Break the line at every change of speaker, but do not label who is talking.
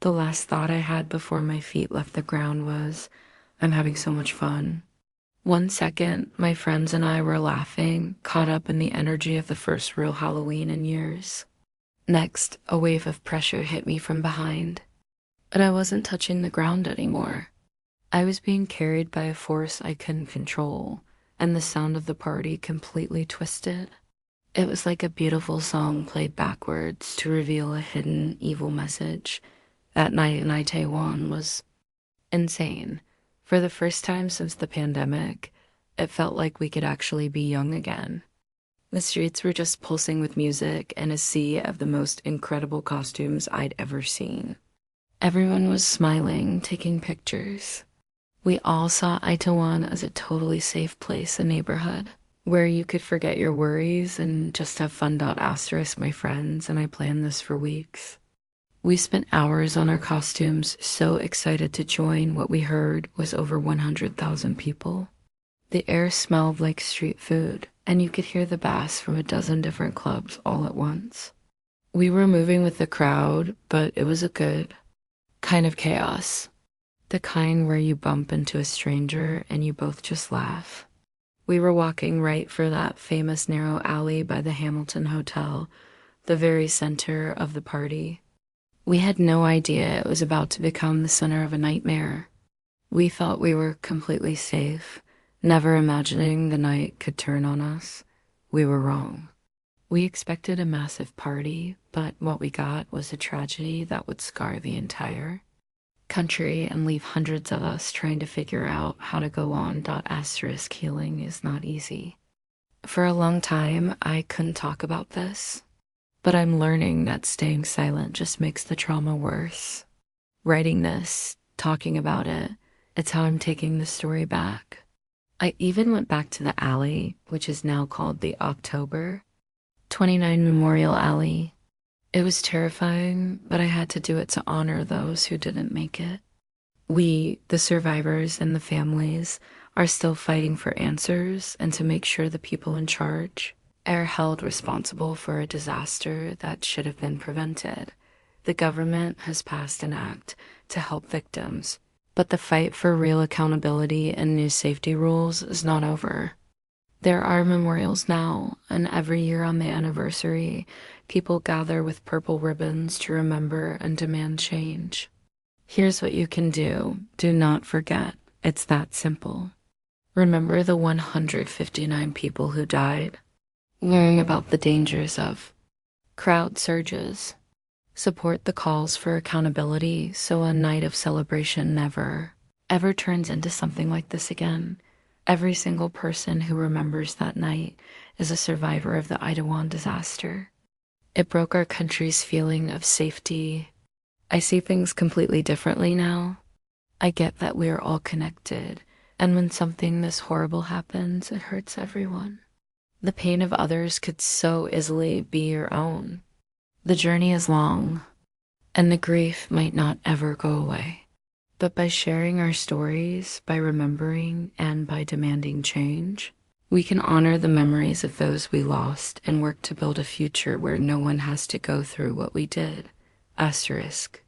The last thought I had before my feet left the ground was, I'm having so much fun. 1 second, my friends and I were laughing, caught up in the energy of the first real Halloween in years. Next, a wave of pressure hit me from behind, but I wasn't touching the ground anymore. I was being carried by a force I couldn't control, and the sound of the party completely twisted. It was like a beautiful song played backwards to reveal a hidden evil message. That night in Itaewon was insane. For the first time since the pandemic, it felt like we could actually be young again. The streets were just pulsing with music and a sea of the most incredible costumes I'd ever seen. Everyone was smiling, taking pictures. We all saw Itaewon as a totally safe place, a neighborhood, where you could forget your worries and just have fun. Asterisk my friends and I planned this for weeks. We spent hours on our costumes, so excited to join what we heard was over 100,000 people. The air smelled like street food, and you could hear the bass from a dozen different clubs all at once. We were moving with the crowd, but it was a good kind of chaos. The kind where you bump into a stranger and you both just laugh. We were walking right for that famous narrow alley by the Hamilton Hotel, the very center of the party. We had no idea it was about to become the center of a nightmare. We thought we were completely safe, never imagining the night could turn on us. We were wrong. We expected a massive party, but what we got was a tragedy that would scar the entire country and leave hundreds of us trying to figure out how to go on. Asterisk healing is not easy. For a long time, I couldn't talk about this, but I'm learning that staying silent just makes the trauma worse. Writing this, talking about it, it's how I'm taking the story back. I even went back to the alley, which is now called the October 29 Memorial Alley. It was terrifying, but I had to do it to honor those who didn't make it. We, the survivors and the families, are still fighting for answers and to make sure the people in charge are held responsible for a disaster that should have been prevented. The government has passed an act to help victims, but the fight for real accountability and new safety rules is not over. There are memorials now, and every year on the anniversary, people gather with purple ribbons to remember and demand change. Here's what you can do. Do not forget. It's that simple. Remember the 159 people who died. Learn about the dangers of crowd surges. Support the calls for accountability so a night of celebration never, ever turns into something like this again. Every single person who remembers that night is a survivor of the Itaewon disaster. It broke our country's feeling of safety. I see things completely differently now. I get that we are all connected, and when something this horrible happens, it hurts everyone. The pain of others could so easily be your own. The journey is long, and the grief might not ever go away. But by sharing our stories, by remembering, and by demanding change, we can honor the memories of those we lost and work to build a future where no one has to go through what we did. Asterisk.